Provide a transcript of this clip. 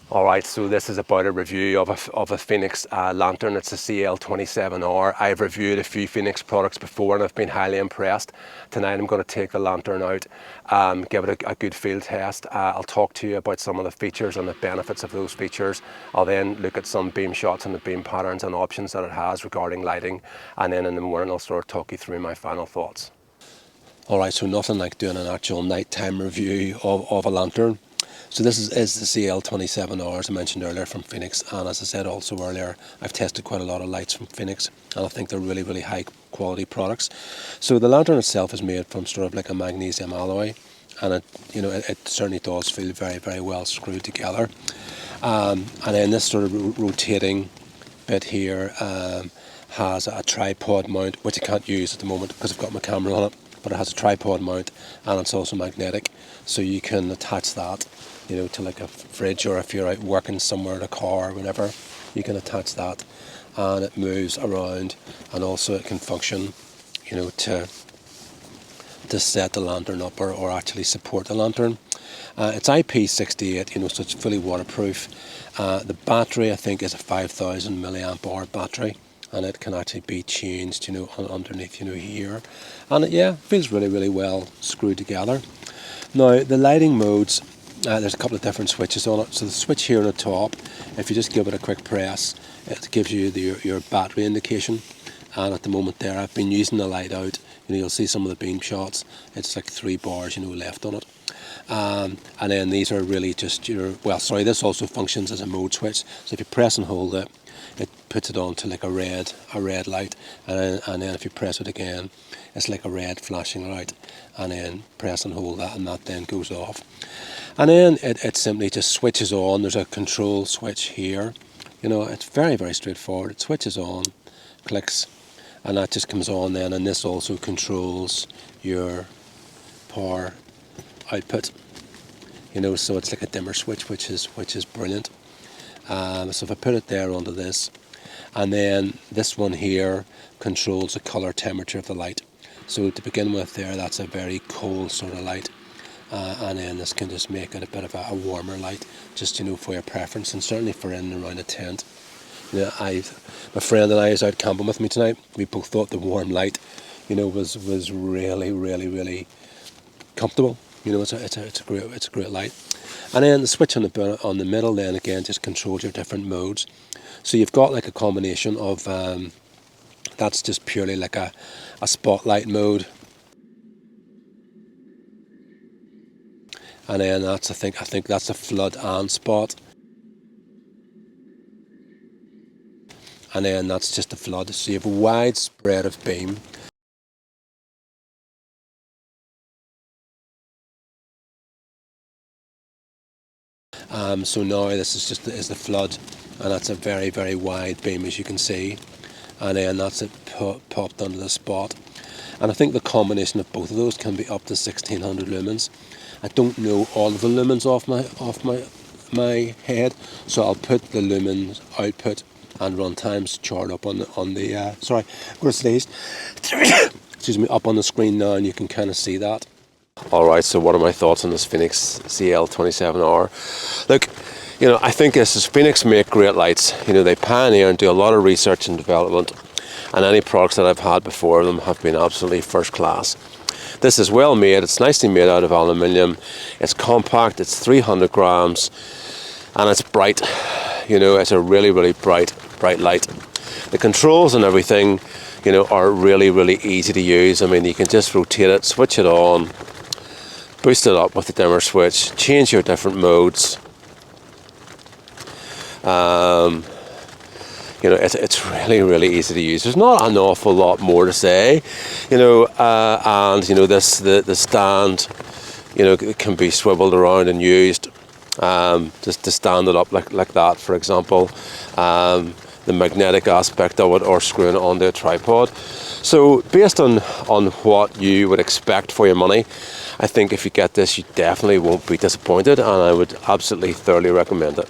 Alright, so this is about a review of a Fenix lantern. It's a CL27R. I've reviewed a few Fenix products before and I've been highly impressed. Tonight I'm going to take the lantern out, give it a good field test. I'll talk to you about some of the features and the benefits of those features. I'll then look at some beam shots and the beam patterns and options that it has regarding lighting. And then in the morning I'll sort of talk you through my final thoughts. Alright, so nothing like doing an actual nighttime review of a lantern. So this is the CL27R, as I mentioned earlier, from Fenix, and as I said also earlier, I've tested quite a lot of lights from Fenix, and I think they're really, really high quality products. So the lantern itself is made from sort of like a magnesium alloy, and it certainly does feel very, very well screwed together. And then this sort of rotating bit here has a tripod mount, which I can't use at the moment because I've got my camera on it, but it has a tripod mount, and it's also magnetic, so you can attach that to like a fridge, or if you're out working somewhere in a car or whatever, you can attach that, and it moves around, and also it can function to set the lantern up or actually support the lantern. It's IP68, so it's fully waterproof. The battery, I think, is a 5,000 milliamp hour battery, and it can actually be changed underneath here, and it feels really, really well screwed together. Now the lighting modes, there's a couple of different switches on it. So the switch here on the top, if you just give it a quick press, it gives you your battery indication. And at the moment there, I've been using the light out. You'll see some of the beam shots. It's like 3 bars, left on it. And then these are really just this also functions as a mode switch. So if you press and hold it, it puts it on to like a red light, and then if you press it again, it's like a red flashing light, and then press and hold that, and that then goes off. And then it simply just switches on. There's a control switch here. It's very, very straightforward. It switches on, clicks, and that just comes on then, and this also controls your power output. So it's like a dimmer switch, which is brilliant. So if I put it there onto this, and then this one here controls the color temperature of the light. So to begin with there, that's a very cold sort of light, and then this can just make it a bit of a warmer light, just for your preference, and certainly for in and around a tent. My friend and I was out camping with me tonight. We both thought the warm light was really, really, really comfortable. It's a great light. And then the switch on the middle then again just controls your different modes. So you've got like a combination of that's just purely like a spotlight mode, and then that's I think that's a flood and spot, and then that's just a flood. So you have a wide spread of beam. So now this is the flood, and that's a very, very wide beam, as you can see, and then that's it popped under the spot. And I think the combination of both of those can be up to 1600 lumens. I don't know all of the lumens off my head, so I'll put the lumens output and run times chart up on the sorry, go to sneeze. Excuse me, up on the screen now, and you can kind of see that. Alright, so what are my thoughts on this Fenix CL27R? Look, I think Fenix make great lights. They pioneer and do a lot of research and development, and any products that I've had before them have been absolutely first class. This is well made. It's nicely made out of aluminium. It's compact. It's 300 grams, and it's bright. It's a really, really bright light. The controls and everything, are really, really easy to use. I mean, you can just rotate it, switch it on, boost it up with the dimmer switch, change your different modes. It's really, really easy to use. There's not an awful lot more to say, and the stand, it can be swiveled around and used, just to stand it up like that, for example. The magnetic aspect of it, or screwing it onto a tripod. So based on what you would expect for your money, I think if you get this, you definitely won't be disappointed, and I would absolutely thoroughly recommend it.